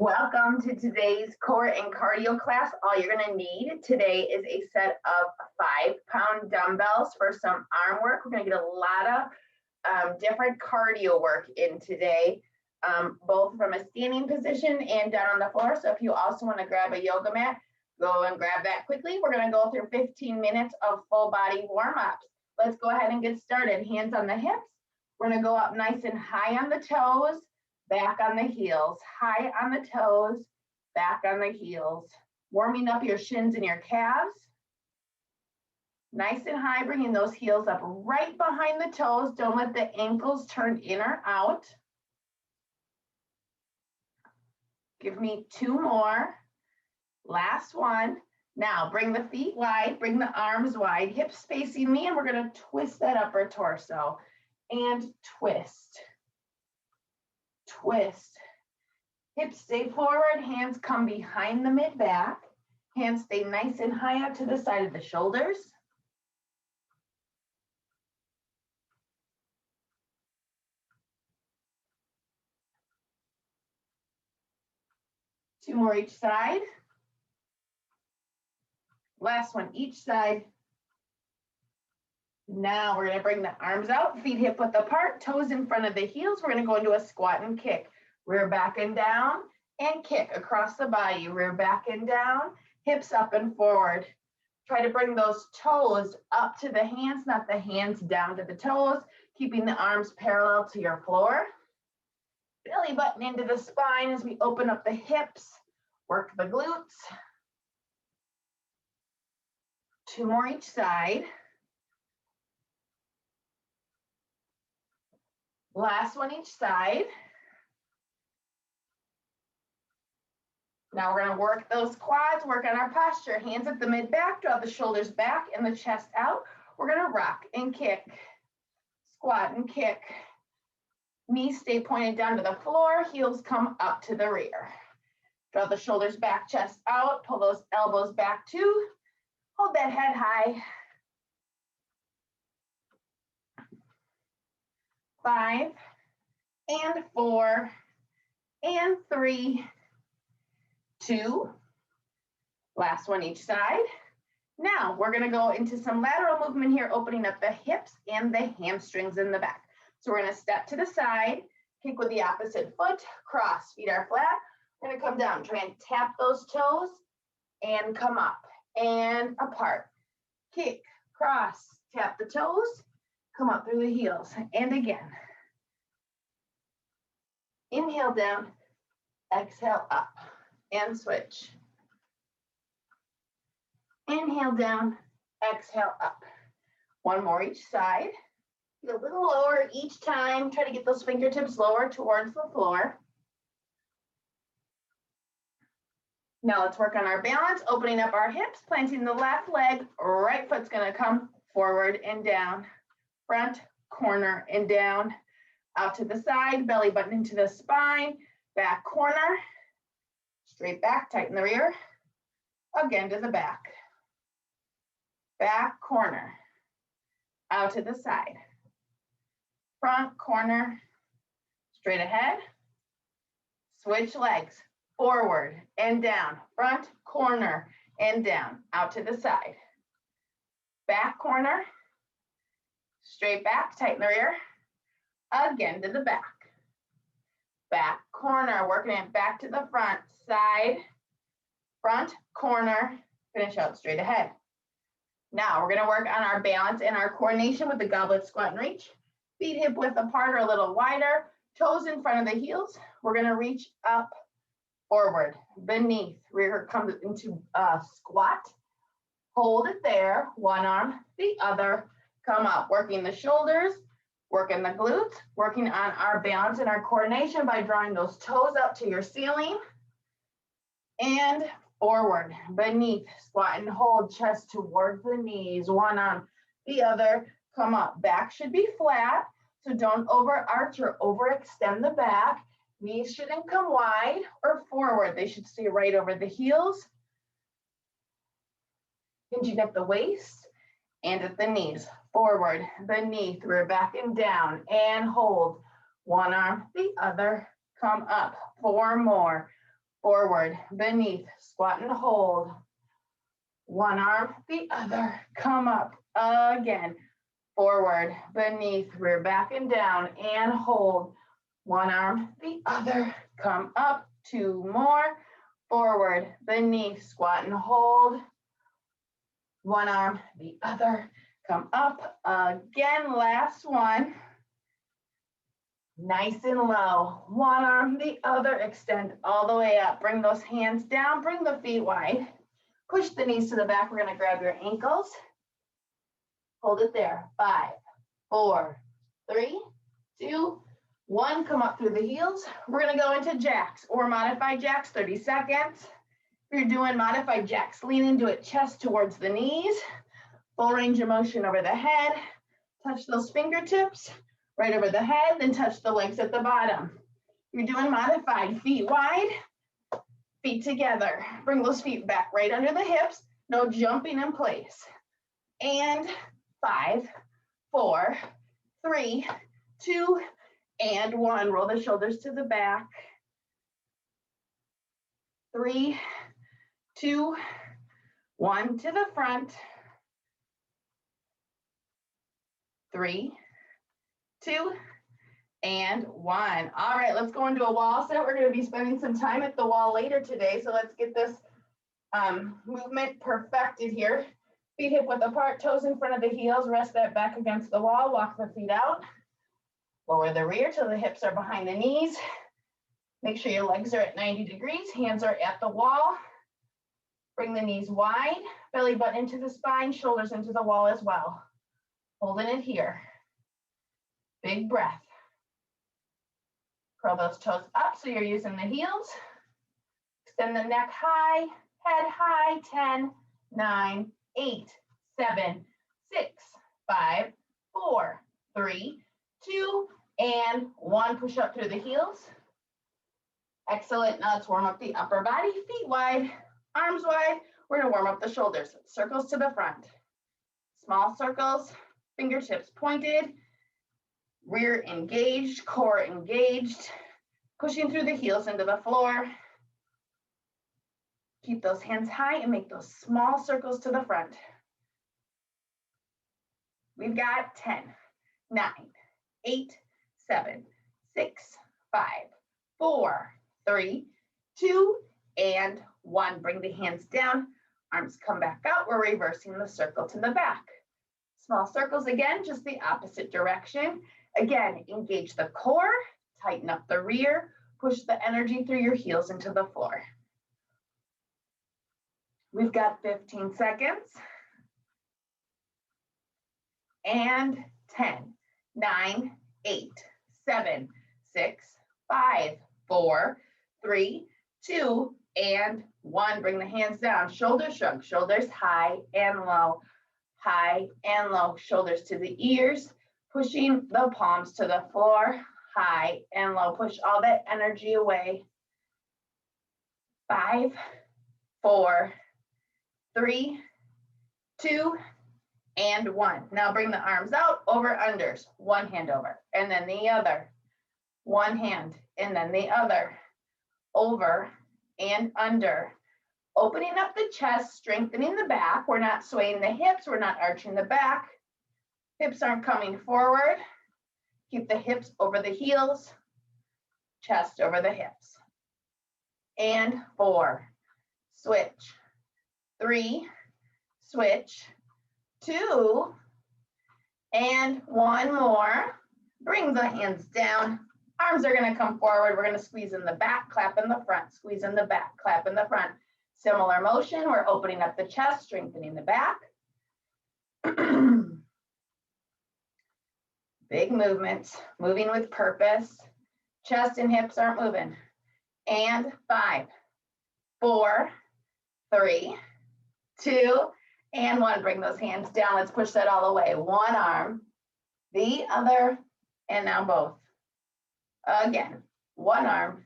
Welcome to today's core and cardio class. All you're going to need today is a set of 5-pound dumbbells for some arm work. We're going to get a lot of different cardio work in today, both from a standing position and down on the floor. So if you also want to grab a yoga mat, go and grab that quickly. We're going to go through 15 minutes of full body warm-ups. Let's go ahead and get started. Hands on the hips. We're going to go up nice and high on the toes. Back on the heels, high on the toes, back on the heels. Warming up your shins and your calves. Nice and high, bringing those heels up right behind the toes. Don't let the ankles turn in or out. Give me 2 more. Last one. Now bring the feet wide, bring the arms wide, hips facing me, and we're gonna twist that upper torso and twist. Twist. Hips stay forward, hands come behind the mid-back. Hands stay nice and high up to the side of the shoulders. Two more each side. Last one each side. Now we're going to bring the arms out, feet hip width apart, toes in front of the heels. We're going to go into a squat and kick. Rear back and down and kick across the body. Rear back and down, hips up and forward. Try to bring those toes up to the hands, not the hands down to the toes, keeping the arms parallel to your floor. Belly button into the spine as we open up the hips, work the glutes. 2 more each side. Last one each side. Now we're going to work those quads, work on our posture. Hands at the mid-back, draw the shoulders back and the chest out. We're going to rock and kick, squat and kick. Knees stay pointed down to the floor, heels come up to the rear. Draw the shoulders back, chest out, pull those elbows back too. Hold that head high. 5 and 4 and 3, 2. Last one each side. Now we're going to go into some lateral movement here, opening up the hips and the hamstrings in the back. So we're going to step to the side, kick with the opposite foot, cross, feet are flat. We're going to come down, try and tap those toes and come up and apart. Kick, cross, tap the toes, come up through the heels, and again. Inhale down, exhale up, and switch. Inhale down, exhale up. 1 more each side. Get a little lower each time. Try to get those fingertips lower towards the floor. Now let's work on our balance, opening up our hips, planting the left leg, right foot's gonna come forward and down. Front, corner, and down, out to the side, belly button into the spine, back corner, straight back, tighten the rear, again to the back. Back corner, out to the side. Front corner, straight ahead, switch legs, forward and down, front corner and down, out to the side. Back corner, straight back, tighten the rear, again to the back. Back corner, working it back to the front, side, front, corner, finish out straight ahead. Now we're gonna work on our balance and our coordination with the goblet squat and reach. Feet hip width apart or a little wider, toes in front of the heels. We're gonna reach up, forward, beneath, rear comes into a squat. Hold it there, one arm, the other, come up, working the shoulders, working the glutes, working on our balance and our coordination by drawing those toes up to your ceiling. And forward, beneath, squat and hold, chest towards the knees, one arm, the other, come up. Back should be flat, so don't overarch or overextend the back. Knees shouldn't come wide or forward. They should stay right over the heels. Hinging at the waist and at the knees. Forward, beneath, rear back and down, and hold. One arm, the other, come up. 4 more. forward, beneath, squat and hold. One arm, the other, come up again. Forward, beneath, rear back and down, and hold. One arm, the other, come up. Two more. Forward, beneath, squat and hold. One arm, the other, come up again. Last one. Nice and low. One arm, the other, extend all the way up. Bring those hands down, bring the feet wide. Push the knees to the back. We're gonna grab your ankles. Hold it there. 5, 4, 3, 2, 1. Come up through the heels. We're gonna go into jacks or modified jacks, 30 seconds. If you're doing modified jacks, lean into it, chest towards the knees. Full range of motion over the head. Touch those fingertips right over the head, then touch the legs at the bottom. You're doing modified, feet wide, feet together. Bring those feet back right under the hips. No jumping in place. And 5, 4, 3, 2, and 1. Roll the shoulders to the back. 3, 2, 1 to the front. 3, 2, and 1. All right, let's go into a wall set. We're going to be spending some time at the wall later today, so let's get this movement perfected here. Feet hip width apart, toes in front of the heels. Rest that back against the wall. Walk the feet out. Lower the rear till the hips are behind the knees. Make sure your legs are at 90 degrees. Hands are at the wall. Bring the knees wide. Belly button into the spine. Shoulders into the wall as well. Holding it here. Big breath. Curl those toes up so you're using the heels. Extend the neck high, head high. 10, 9, 8, 7, 6, 5, 4, 3, 2, and 1. Push up through the heels. Excellent. Now let's warm up the upper body. Feet wide, arms wide. We're going to warm up the shoulders. Circles to the front. Small circles, fingertips pointed. Rear engaged, core engaged, pushing through the heels into the floor. Keep those hands high and make those small circles to the front. We've got 10, 9, 8, 7, 6, 5, 4, 3, 2, and 1. Bring the hands down, arms come back out. We're reversing the circle to the back. Small circles again, just the opposite direction. Again, engage the core, tighten up the rear, push the energy through your heels into the floor. We've got 15 seconds. And 10, 9, 8, 7, 6, 5, 4, 3, 2, and 1. Bring the hands down, shoulders shrug, shoulders high and low, high and low, shoulders to the ears. Pushing the palms to the floor, high and low. Push all that energy away. 5, 4, 3, 2, and 1. Now bring the arms out, over, unders. One hand over, and then the other. One hand, and then the other. Over and under. Opening up the chest, strengthening the back. We're not swaying the hips. We're not arching the back. Hips aren't coming forward. Keep the hips over the heels, chest over the hips. And 4, switch. 3, switch. 2, and 1 more. Bring the hands down. Arms are going to come forward. We're going to squeeze in the back, clap in the front, squeeze in the back, clap in the front. Similar motion. We're opening up the chest, strengthening the back. Big movements, moving with purpose. Chest and hips aren't moving. And 5, 4, 3, 2, and 1. Bring those hands down. Let's push that all the way. One arm, the other, and now both. Again, one arm,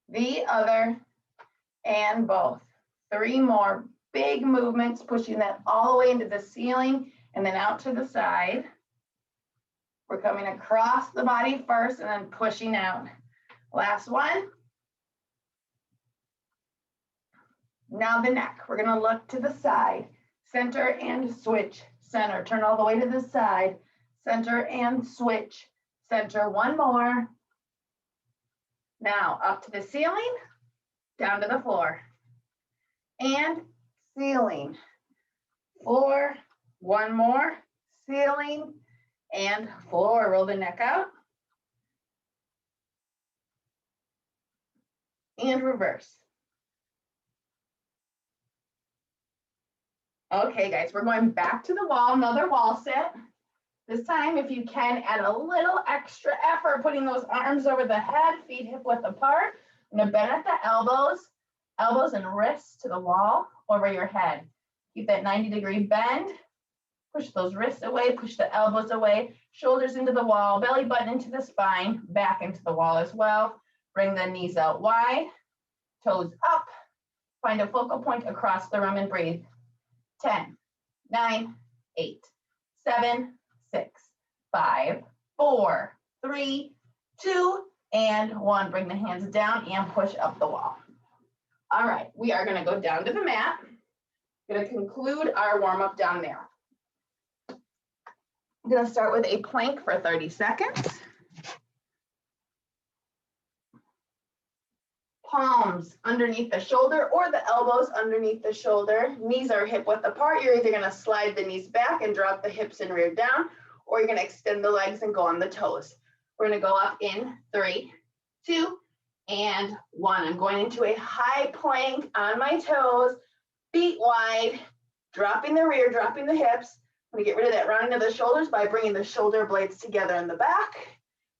the other, and both. 3 more big movements, pushing that all the way into the ceiling and then out to the side. We're coming across the body first and then pushing out. Last one. Now the neck. We're gonna look to the side, center and switch, center. Turn all the way to the side, center and switch, center. One more. Now up to the ceiling, down to the floor. And ceiling. 4, one more, ceiling and floor. Roll the neck out. And reverse. Okay, guys, we're going back to the wall, another wall sit. This time, if you can, add a little extra effort, putting those arms over the head, feet hip width apart. I'm gonna bend at the elbows and wrists to the wall over your head. Keep that 90-degree bend. Push those wrists away, push the elbows away, shoulders into the wall, belly button into the spine, back into the wall as well. Bring the knees out wide, toes up. Find a focal point across the room and breathe. 10, 9, 8, 7, 6, 5, 4, 3, 2, and 1. Bring the hands down and push up the wall. All right, we are gonna go down to the mat. Gonna conclude our warm-up down there. I'm gonna start with a plank for 30 seconds. Palms underneath the shoulder or the elbows underneath the shoulder. Knees are hip width apart. You're either gonna slide the knees back and drop the hips and rear down, or you're gonna extend the legs and go on the toes. We're gonna go up in 3, 2, and 1. I'm going into a high plank on my toes, feet wide, dropping the rear, dropping the hips. I'm gonna get rid of that rounding of the shoulders by bringing the shoulder blades together in the back,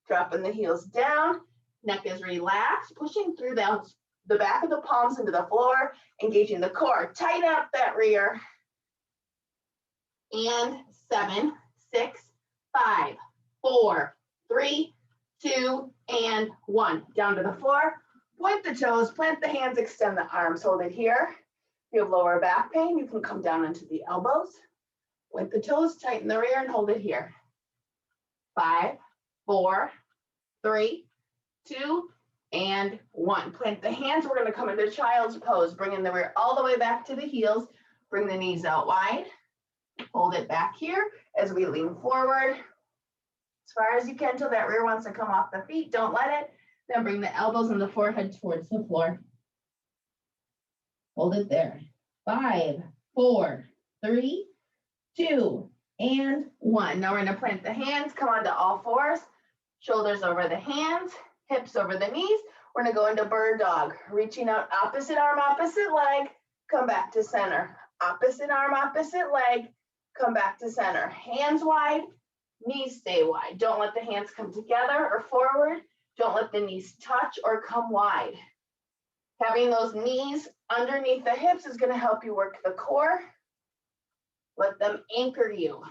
dropping the heels down. Neck is relaxed, pushing through the back of the palms into the floor, engaging the core. Tighten up that rear. And 7, 6, 5, 4, 3, 2, and 1. Down to the floor. Point the toes, plant the hands, extend the arms. Hold it here. If you have lower back pain, you can come down into the elbows. Point the toes, tighten the rear, and hold it here. 5, 4, 3, 2, and 1. Plant the hands. We're going to come into child's pose. Bringing the rear all the way back to the heels. Bring the knees out wide. Hold it back here as we lean forward. As far as you can till that rear wants to come off the feet. Don't let it. Then bring the elbows and the forehead towards the floor. Hold it there. 5, 4, 3, 2, and 1. Now we're going to plant the hands. Come onto all fours. Shoulders over the hands. Hips over the knees. We're gonna go into bird dog. Reaching out, opposite arm, opposite leg, come back to center. Opposite arm, opposite leg, come back to center. Hands wide, knees stay wide. Don't let the hands come together or forward. Don't let the knees touch or come wide. Having those knees underneath the hips is gonna help you work the core. Let them anchor you.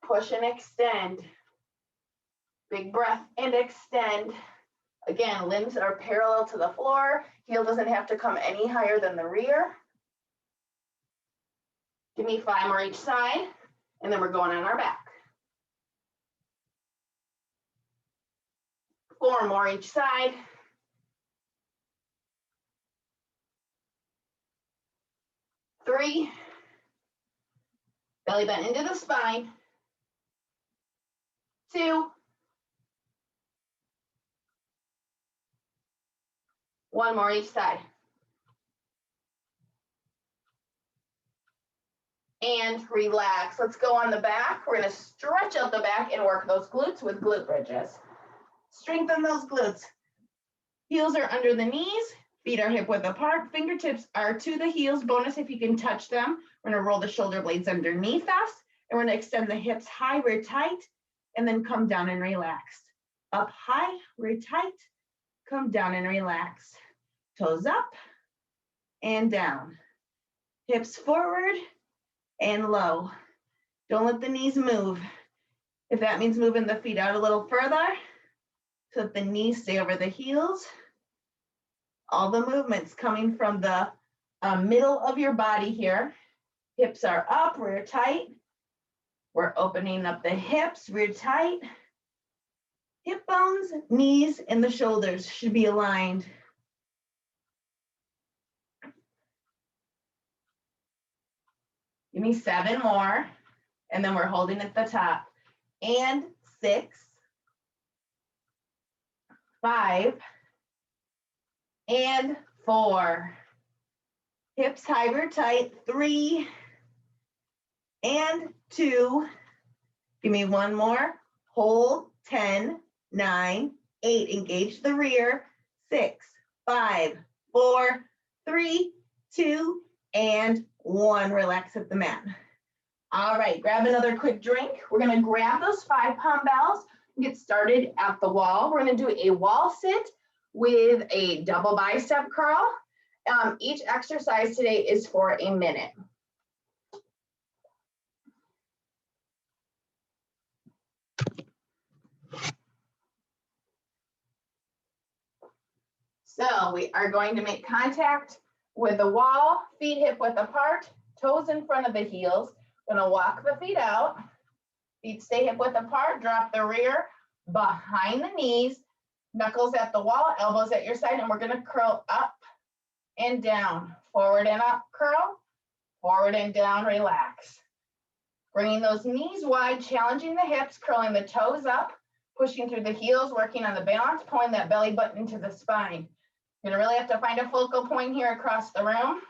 Push and extend. Big breath and extend. Again, limbs are parallel to the floor. Heel doesn't have to come any higher than the rear. Give me 5 more each side, and then we're going on our back. 4 more each side. 3. Belly bend into the spine. 2. 1 more each side. And relax. Let's go on the back. We're going to stretch out the back and work those glutes with glute bridges. Strengthen those glutes. Heels are under the knees. Feet are hip width apart. Fingertips are to the heels. Bonus if you can touch them. We're going to roll the shoulder blades underneath us. And we're going to extend the hips high, rear tight, and then come down and relax. Up high, rear tight, come down and relax. Toes up and down. Hips forward and low. Don't let the knees move. If that means moving the feet out a little further, so that the knees stay over the heels. All the movements coming from the middle of your body here. Hips are up, rear tight. We're opening up the hips, rear tight. Hip bones, knees, and the shoulders should be aligned. Give me 7 more, and then we're holding at the top. And 6, 5, and 4. Hips high or tight, 3, and 2. Give me 1 more. Hold, 10, 9, 8. Engage the rear, 6, 5, 4, 3, 2, and 1. Relax at the mat. All right, grab another quick drink. We're gonna grab those 5-pound bells and get started at the wall. We're gonna do a wall sit with a double bicep curl. Each exercise today is for a minute. So we are going to make contact with the wall, feet hip width apart, toes in front of the heels. Gonna walk the feet out, feet stay hip width apart, drop the rear behind the knees, knuckles at the wall, elbows at your side, and we're gonna curl up and down, forward and up, curl, forward and down, relax. Bringing those knees wide, challenging the hips, curling the toes up, pushing through the heels, working on the balance, pulling that belly button into the spine. You're gonna really have to find a focal point here across the room.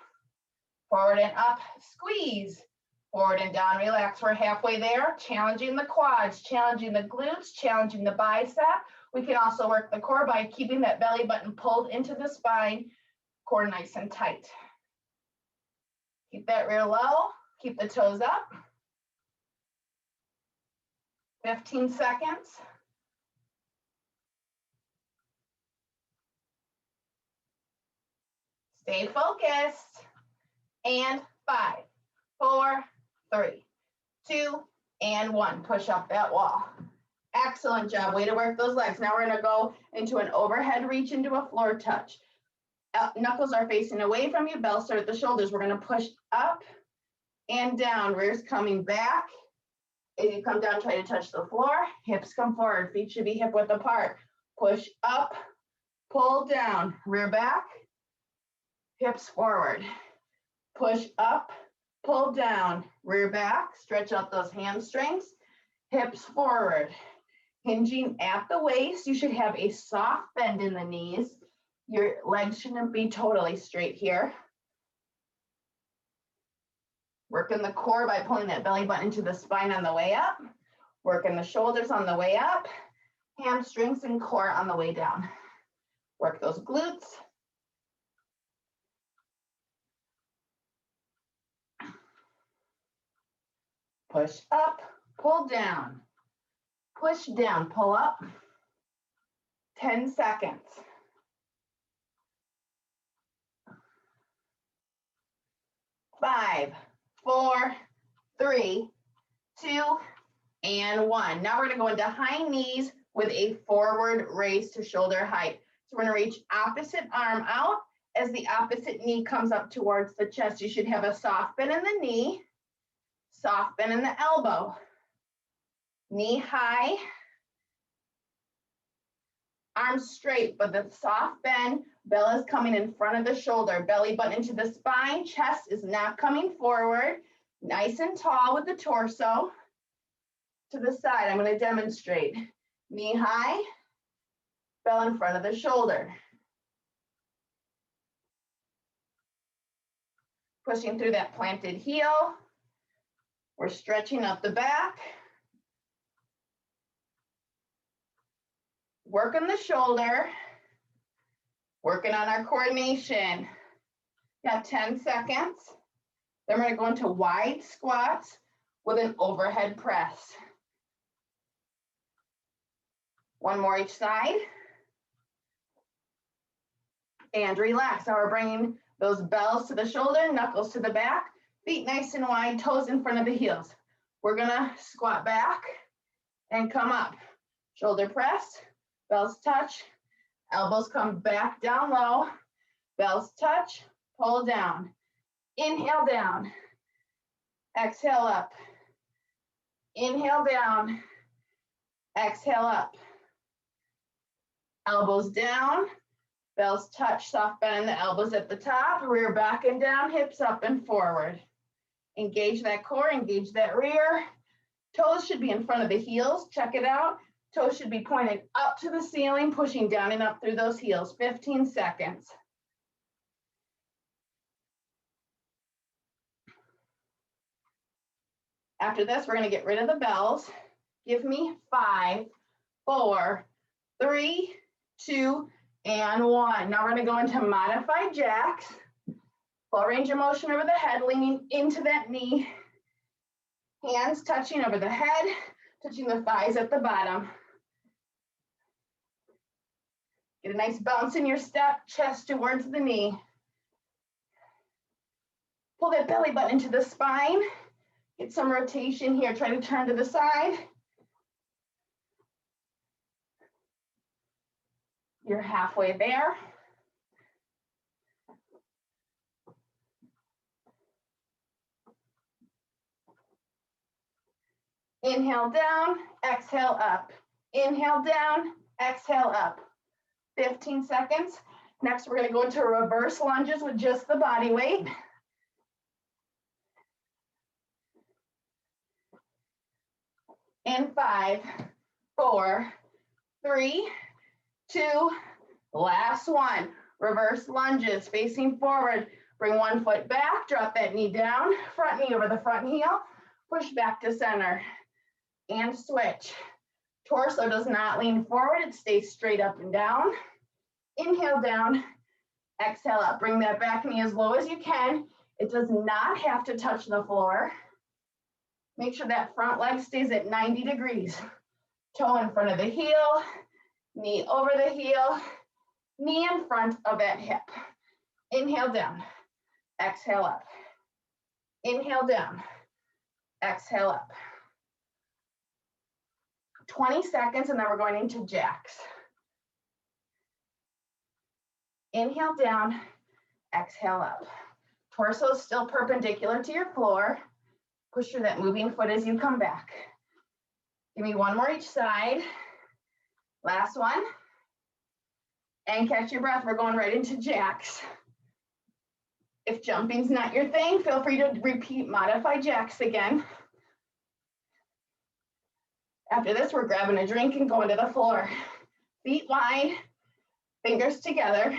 Forward and up, squeeze. Forward and down, relax. We're halfway there. Challenging the quads, challenging the glutes, challenging the bicep. We can also work the core by keeping that belly button pulled into the spine, core nice and tight. Keep that rear low, keep the toes up. 15 seconds. Stay focused. And 5, 4, 3, 2, and 1. Push up that wall. Excellent job. Way to work those legs. Now we're going to go into an overhead reach into a floor touch. Knuckles are facing away from you. Bells start at the shoulders. We're going to push up and down. Rear's coming back. As you come down, try to touch the floor. Hips come forward. Feet should be hip width apart. Push up, pull down. Rear back, hips forward. Push up, pull down, rear back, stretch out those hamstrings, hips forward. Hinging at the waist, you should have a soft bend in the knees. Your legs shouldn't be totally straight here. Working the core by pulling that belly button into the spine on the way up. Working the shoulders on the way up. Hamstrings and core on the way down. Work those glutes. Push up, pull down. Push down, pull up. 10 seconds. 5, 4, 3, 2, and 1. Now we're going to go into high knees with a forward raise to shoulder height. So we're going to reach opposite arm out as the opposite knee comes up towards the chest. You should have a soft bend in the knee, soft bend in the elbow. Knee high, arms straight, but the soft bend, belly is coming in front of the shoulder, belly button into the spine, chest is not coming forward. Nice and tall with the torso. To the side, I'm going to demonstrate. Knee high, belly in front of the shoulder. Pushing through that planted heel. We're stretching up the back. Working the shoulder. Working on our coordination. Got 10 seconds. Then we're going to go into wide squats with an overhead press. One more each side. And relax. Now we're bringing those bells to the shoulder, knuckles to the back, feet nice and wide, toes in front of the heels. We're going to squat back and come up. Shoulder press, bells touch, elbows come back down low, bells touch, pull down. Inhale down, exhale up. Inhale down, exhale up. Elbows down, bells touch, soft bend in the elbows at the top, rear back and down, hips up and forward. Engage that core, engage that rear. Toes should be in front of the heels. Check it out. Toes should be pointed up to the ceiling, pushing down and up through those heels. 15 seconds. After this, we're going to get rid of the bells. Give me 5, 4, 3, 2, and 1. Now we're going to go into modified jacks. Full range of motion over the head, leaning into that knee. Hands touching over the head, touching the thighs at the bottom. Get a nice bounce in your step, chest towards the knee. Pull that belly button into the spine. Get some rotation here. Try to turn to the side. You're halfway there. Inhale down, exhale up. Inhale down, exhale up. 15 seconds. Next, we're going to go into reverse lunges with just the body weight. In 5, 4, 3, 2, last one. Reverse lunges, facing forward. Bring one foot back, drop that knee down, front knee over the front heel, push back to center, and switch. Torso does not lean forward, it stays straight up and down. Inhale down, exhale up. Bring that back knee as low as you can. It does not have to touch the floor. Make sure that front leg stays at 90 degrees. Toe in front of the heel, knee over the heel, knee in front of that hip. Inhale down, exhale up. Inhale down, exhale up. 20 seconds, and then we're going into jacks. Inhale down, exhale up. Torso is still perpendicular to your floor. Push through that moving foot as you come back. Give me one more each side. Last one. And catch your breath. We're going right into jacks. If jumping's not your thing, feel free to repeat modified jacks again. After this, we're grabbing a drink and going to the floor. Feet wide, fingers together.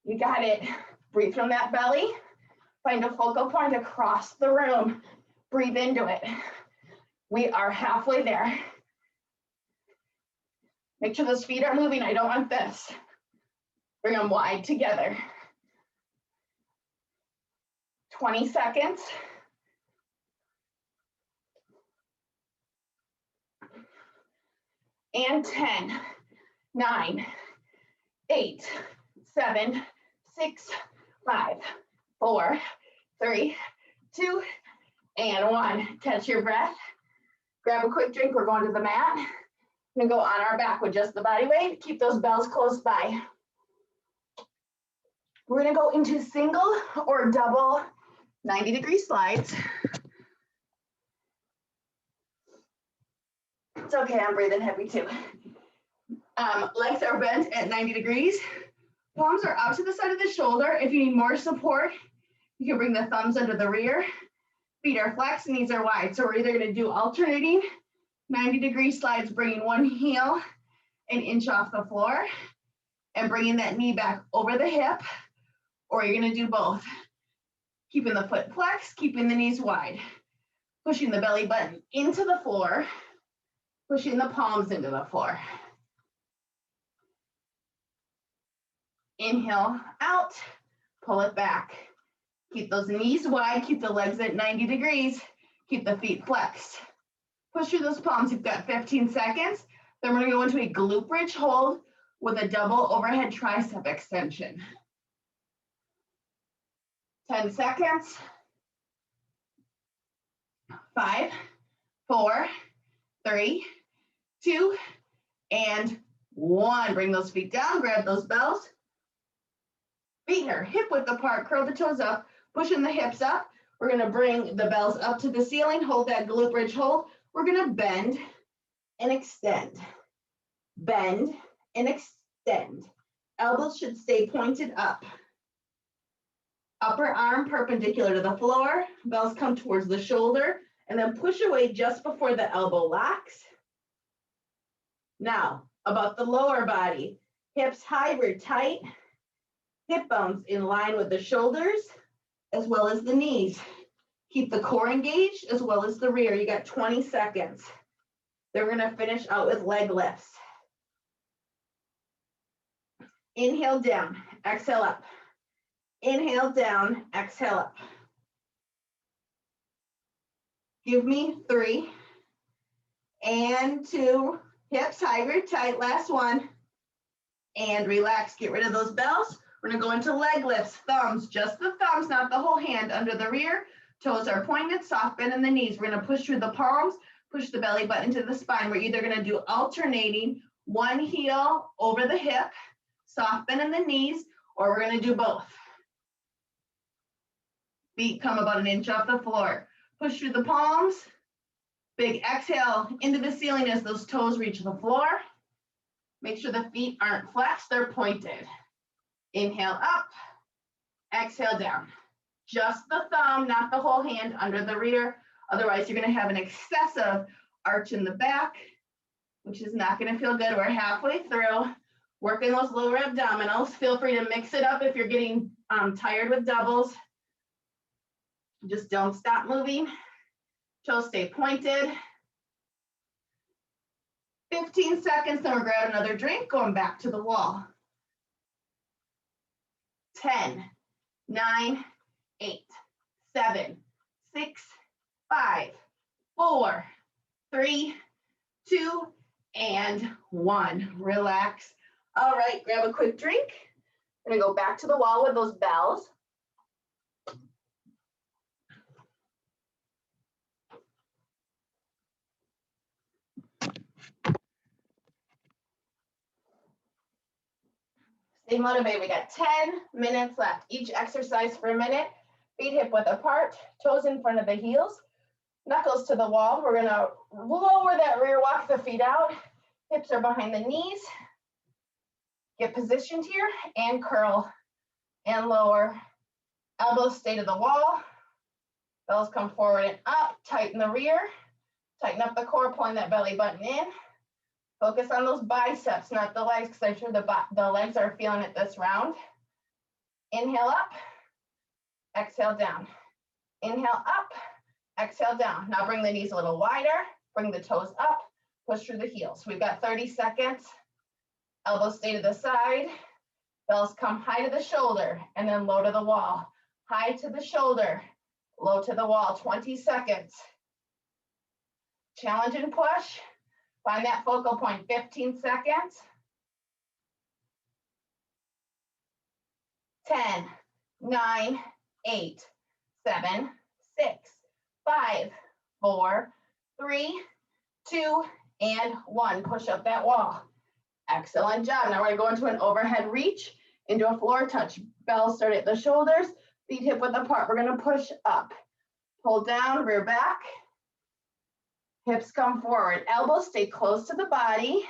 You got it. Breathe from that belly. Find a focal point across the room. Breathe into it. We are halfway there. Make sure those feet are moving. I don't want this. Bring them wide together. 20 seconds. And 10, 9, 8, 7, 6, 5, 4, 3, 2, and 1. Catch your breath. Grab a quick drink. We're going to the mat. We're going to go on our back with just the body weight. Keep those bells close by. We're going to go into single or double 90-degree slides. It's okay, I'm breathing heavy too. Legs are bent at 90 degrees. Palms are out to the side of the shoulder. If you need more support, you can bring the thumbs under the rear. Feet are flexed, knees are wide. So we're either going to do alternating 90-degree slides, bringing one heel an inch off the floor and bringing that knee back over the hip, or you're going to do both. Keeping the foot flexed, keeping the knees wide. Pushing the belly button into the floor, pushing the palms into the floor. Inhale out, pull it back. Keep those knees wide, keep the legs at 90 degrees, keep the feet flexed. Push through those palms, you've got 15 seconds. Then we're gonna go into a glute bridge hold with a double overhead tricep extension. 10 seconds. 5, 4, 3, 2, and 1. Bring those feet down, grab those bells. Feet are hip width apart, curl the toes up, pushing the hips up. We're gonna bring the bells up to the ceiling, hold that glute bridge hold. We're gonna bend and extend. Bend and extend. Elbows should stay pointed up. Upper arm perpendicular to the floor. Bells come towards the shoulder and then push away just before the elbow locks. Now, about the lower body. Hips hybrid tight. Hip bones in line with the shoulders as well as the knees. Keep the core engaged as well as the rear. You got 20 seconds. Then we're going to finish out with leg lifts. Inhale down, exhale up. Inhale down, exhale up. Give me 3 and 2. Hips hybrid tight, last one. And relax, get rid of those bells. We're gonna go into leg lifts, thumbs, just the thumbs, not the whole hand under the rear. Toes are pointed, soft bend in the knees. We're gonna push through the palms, push the belly button to the spine. We're either gonna do alternating one heel over the hip, soft bend in the knees, or we're gonna do both. Feet come about 1 inch off the floor. Push through the palms. Big exhale into the ceiling as those toes reach the floor. Make sure the feet aren't flexed, they're pointed. Inhale up, exhale down. Just the thumb, not the whole hand under the rear. Otherwise, you're gonna have an excessive arch in the back, which is not gonna feel good. We're halfway through. Working those lower abdominals. Feel free to mix it up if you're getting tired with doubles. Just don't stop moving. Toes stay pointed. 15 seconds, then we'll grab another drink, going back to the wall. 10, 9, 8, 7, 6, 5, 4, 3, 2, and 1. Relax. All right, grab a quick drink. We're gonna go back to the wall with those bells. Stay motivated. We got 10 minutes left. Each exercise for a minute. Feet hip width apart, toes in front of the heels, knuckles to the wall. We're gonna lower that rear, walk the feet out. Hips are behind the knees. Get positioned here and curl and lower. Elbows stay to the wall. Bells come forward and up. Tighten the rear. Tighten up the core, pulling that belly button in. Focus on those biceps, not the legs, because I'm sure the legs are feeling it this round. Inhale up, exhale down. Inhale up, exhale down. Now bring the knees a little wider, bring the toes up, push through the heels. We've got 30 seconds. Elbows stay to the side. Bells come high to the shoulder and then low to the wall. High to the shoulder, low to the wall. 20 seconds. Challenge and push. Find that focal point, 15 seconds. 10, 9, 8, 7, 6, 5, 4, 3, 2, and 1. Push up that wall. Excellent job. Now we're going to go into an overhead reach, into a floor touch. Bells start at the shoulders, feet hip width apart. We're going to push up. Pull down, rear back. Hips come forward. Elbows stay close to the body.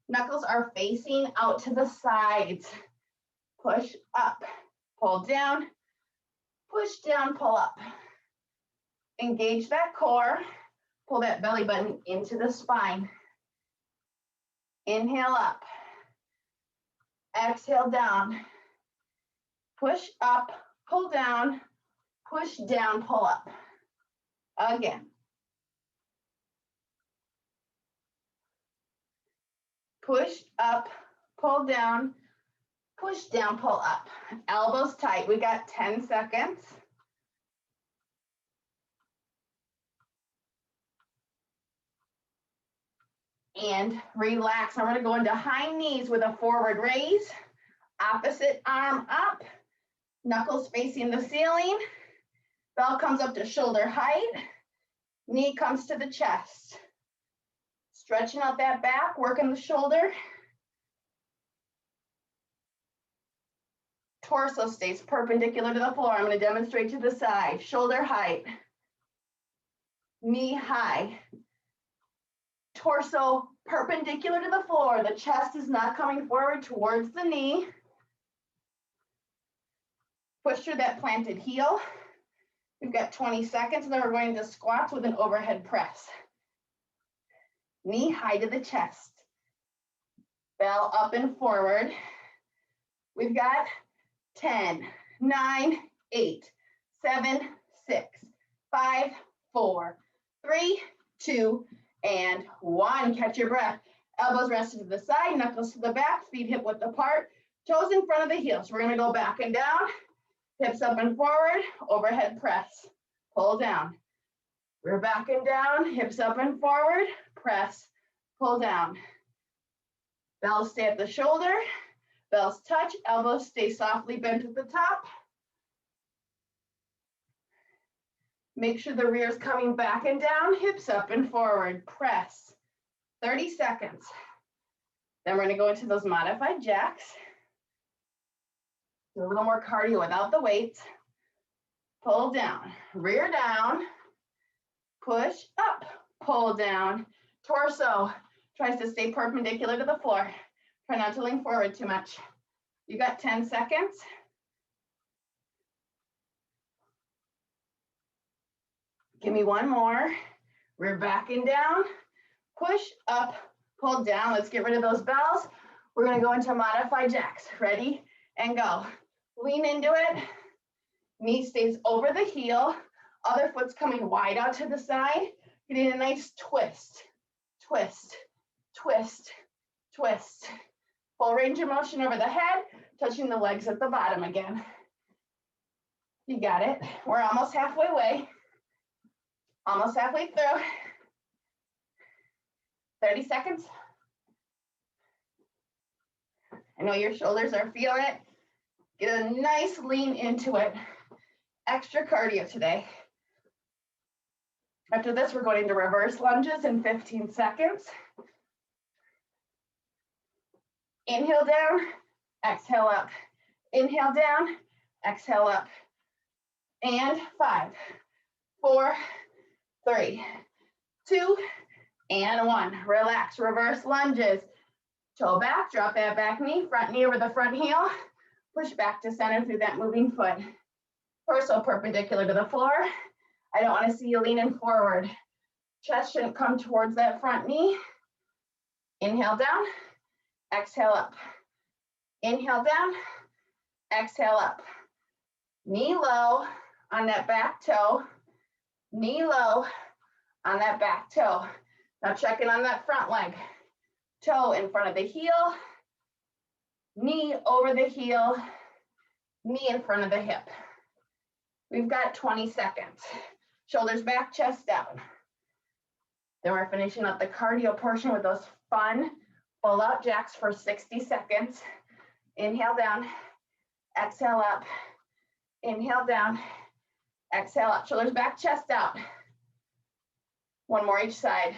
Knuckles are facing out to the sides. Push up. Pull down. Push down, pull up. Engage that core. Pull that belly button into the spine. Inhale up. Exhale down. Push up, pull down. Push down, pull up. Again. Push up, pull down, push down, pull up. Elbows tight. We got 10 seconds. And relax. I'm going to go into high knees with a forward raise. Opposite arm up. Knuckles facing the ceiling. Bell comes up to shoulder height. Knee comes to the chest. Stretching out that back, working the shoulder. Torso stays perpendicular to the floor. I'm going to demonstrate to the side. Shoulder height. Knee high. Torso perpendicular to the floor. The chest is not coming forward towards the knee. Push through that planted heel. We've got 20 seconds, and then we're going to squats with an overhead press. Knee high to the chest. Bell up and forward. We've got 10, 9, 8, 7, 6, 5, 4, 3, 2, and 1. Catch your breath. Elbows rested to the side, knuckles to the back, feet hip width apart, toes in front of the heels. We're going to go back and down, hips up and forward, overhead press, pull down. We're back and down, hips up and forward, press, pull down. Bells stay at the shoulder, bells touch, elbows stay softly bent at the top. Make sure the rear is coming back and down, hips up and forward, press. 30 seconds. Then we're going to go into those modified jacks. Do a little more cardio without the weights. Pull down, rear down, push up, pull down. Torso tries to stay perpendicular to the floor. Try not to lean forward too much. You got 10 seconds. Give me one more. We're backing down. Push up, pull down. Let's get rid of those bells. We're going to go into modified jacks. Ready and go. Lean into it. Knee stays over the heel. Other foot's coming wide out to the side. Getting a nice twist, twist, twist, twist. Full range of motion over the head, touching the legs at the bottom again. You got it. We're almost halfway. Almost halfway through. 30 seconds. I know your shoulders are feeling it. Get a nice lean into it. Extra cardio today. After this, we're going into reverse lunges in 15 seconds. Inhale down, exhale up. Inhale down, exhale up. And 5, 4, 3, 2, and 1. Relax, reverse lunges. Toe back, drop that back knee, front knee over the front heel. Push back to center through that moving foot. Torso perpendicular to the floor. I don't want to see you leaning forward. Chest shouldn't come towards that front knee. Inhale down, exhale up. Inhale down, exhale up. Knee low on that back toe. Knee low on that back toe. Now check in on that front leg. Toe in front of the heel, knee over the heel, knee in front of the hip. We've got 20 seconds. Shoulders back, chest down. Then we're finishing up the cardio portion with those fun pull out jacks for 60 seconds. Inhale down, exhale up. Inhale down, exhale up. Shoulders back, chest out. One more each side.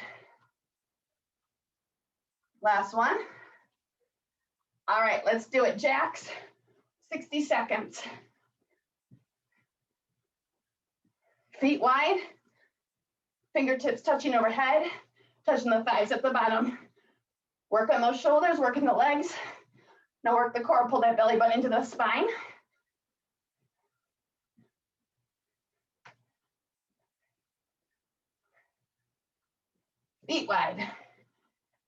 Last one. All right, let's do it. Jacks, 60 seconds. Feet wide, fingertips touching overhead, touching the thighs at the bottom. Work on those shoulders, working the legs. Now work the core, pull that belly button into the spine. Feet wide,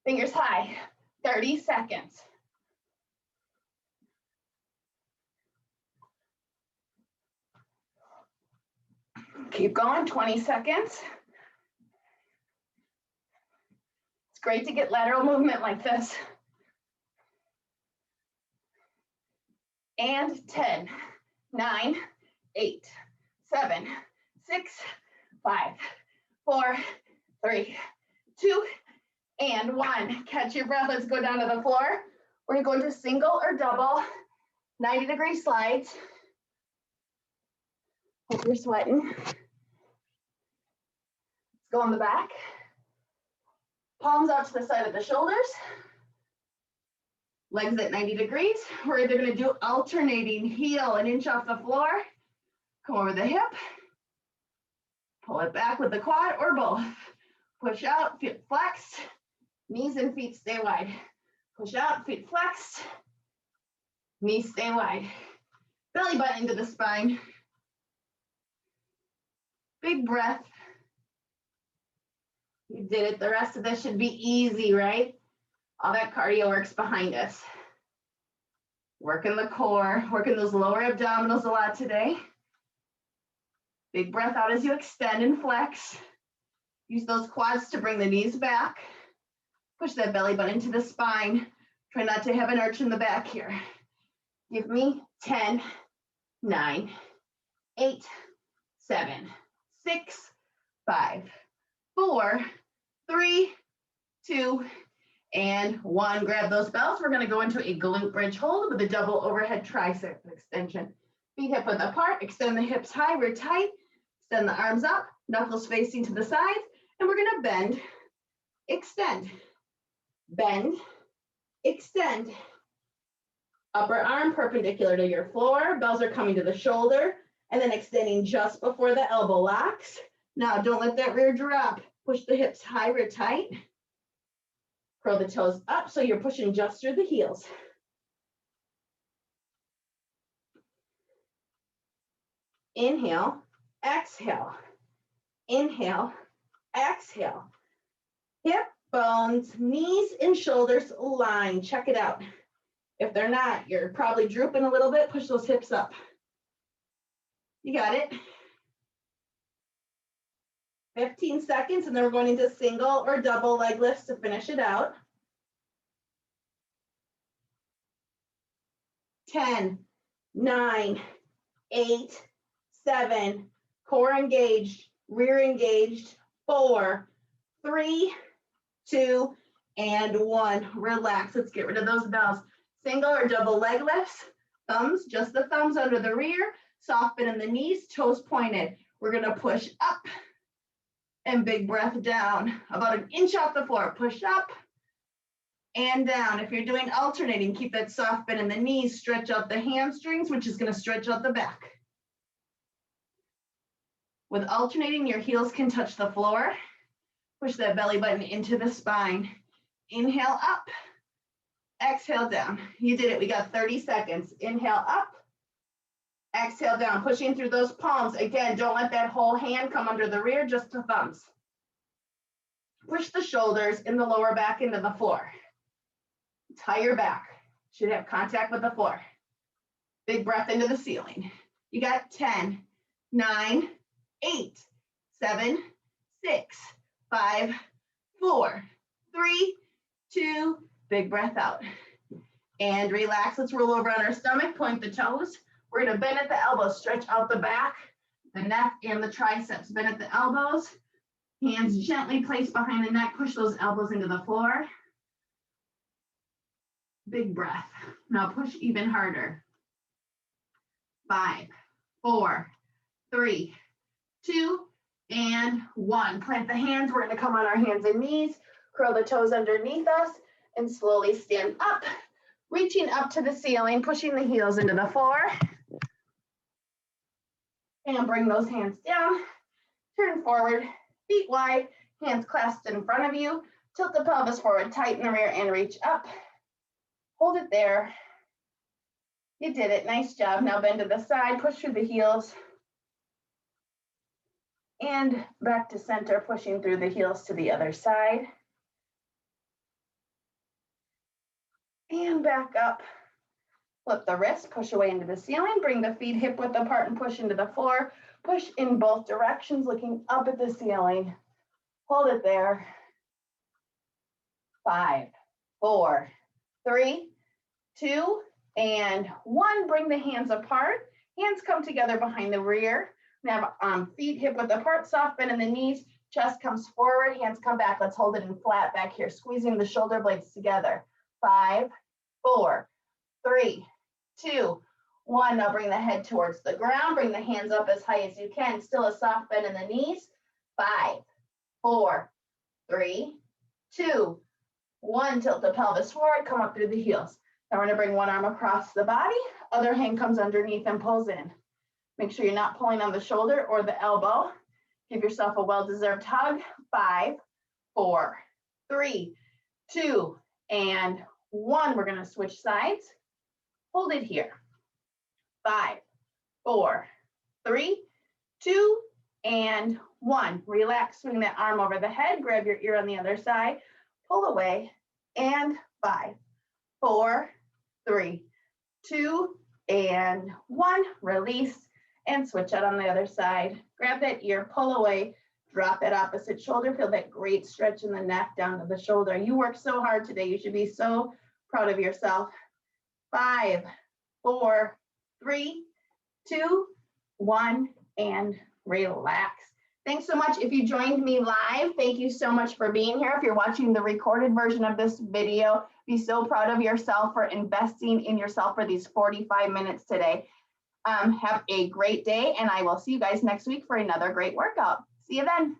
fingers high, 30 seconds. Keep going, 20 seconds. It's great to get lateral movement like this. And 10, 9, 8, 7, 6, 5, 4, 3, 2, and 1. Catch your breath. Let's go down to the floor. We're going to go into single or double 90-degree slides. Hope you're sweating. Let's go on the back. Palms out to the side of the shoulders. Legs at 90 degrees. We're either going to do alternating heel an inch off the floor. Come over the hip. Pull it back with the quad or both. Push out, feet flexed. Knees and feet stay wide. Push out, feet flexed. Knees stay wide. Belly button into the spine. Big breath. You did it. The rest of this should be easy, right? All that cardio work's behind us. Working the core, working those lower abdominals a lot today. Big breath out as you extend and flex. Use those quads to bring the knees back. Push that belly button into the spine. Try not to have an arch in the back here. Give me 10, 9, 8, 7, 6, 5, 4, 3, 2, and 1. Grab those belts. We're going to go into a glute bridge hold with a double overhead tricep extension. Feet hip width apart. Extend the hips high. We're tight. Extend the arms up. Knuckles facing to the sides. And we're going to bend, extend, bend, extend. Upper arm perpendicular to your floor. Bells are coming to the shoulder. And then extending just before the elbow locks. Now, don't let that rear drop. Push the hips high, rear tight. Curl the toes up so you're pushing just through the heels. Inhale, exhale. Inhale, exhale. Hip, bones, knees, and shoulders align. Check it out. If they're not, you're probably drooping a little bit. Push those hips up. You got it. 15 seconds, and then we're going into single or double leg lifts to finish it out. 10, 9, 8, 7, core engaged, rear engaged, 4, 3, 2, and 1. Relax. Let's get rid of those bells. Single or double leg lifts. Thumbs, just the thumbs under the rear. Soft bend in the knees, toes pointed. We're going to push up and big breath down. About an inch off the floor. Push up and down. If you're doing alternating, keep that soft bend in the knees. Stretch out the hamstrings, which is going to stretch out the back. With alternating, your heels can touch the floor. Push that belly button into the spine. Inhale up. Exhale down. You did it. We got 30 seconds. Inhale up. Exhale down. Pushing through those palms. Again, don't let that whole hand come under the rear, just the thumbs. Push the shoulders in the lower back into the floor. Tie your back. Should have contact with the floor. Big breath into the ceiling. You got 10, 9, 8, 7, 6, 5, 4, 3, 2, big breath out. And relax. Let's roll over on our stomach, point the toes. We're going to bend at the elbows, stretch out the back, the neck, and the triceps. Bend at the elbows. Hands gently placed behind the neck. Push those elbows into the floor. Big breath. Now push even harder. 5, 4, 3, 2, and 1. Plant the hands. We're going to come on our hands and knees. Curl the toes underneath us and slowly stand up. Reaching up to the ceiling, pushing the heels into the floor. And bring those hands down. Turn forward, feet wide, hands clasped in front of you. Tilt the pelvis forward, tighten the rear, and reach up. Hold it there. You did it. Nice job. Now bend to the side, push through the heels. And back to center, pushing through the heels to the other side. And back up. Flip the wrist, push away into the ceiling. Bring the feet hip width apart and push into the floor. Push in both directions, looking up at the ceiling. Hold it there. 5, 4, 3, 2, and 1. Bring the hands apart. Hands come together behind the rear. We have feet hip width apart, soft bend in the knees. Chest comes forward, hands come back. Let's hold it in flat back here, squeezing the shoulder blades together. 5, 4, 3, 2, 1. Now bring the head towards the ground. Bring the hands up as high as you can. Still a soft bend in the knees. 5, 4, 3, 2, 1. Tilt the pelvis forward. Come up through the heels. Now we're going to bring one arm across the body. Other hand comes underneath and pulls in. Make sure you're not pulling on the shoulder or the elbow. Give yourself a well-deserved hug. 5, 4, 3, 2, and 1. We're going to switch sides. Hold it here. 5, 4, 3, 2, and 1. Relax, swing that arm over the head, grab your ear on the other side, pull away, and 5, 4, 3, 2, and 1. Release and switch out on the other side. Grab that ear, pull away, drop that opposite shoulder. Feel that great stretch in the neck down to the shoulder. You worked so hard today. You should be so proud of yourself. 5, 4, 3, 2, 1, and relax. Thanks so much. If you joined me live, thank you so much for being here. If you're watching the recorded version of this video, be so proud of yourself for investing in yourself for these 45 minutes today. Have a great day, and I will see you guys next week for another great workout. See you then.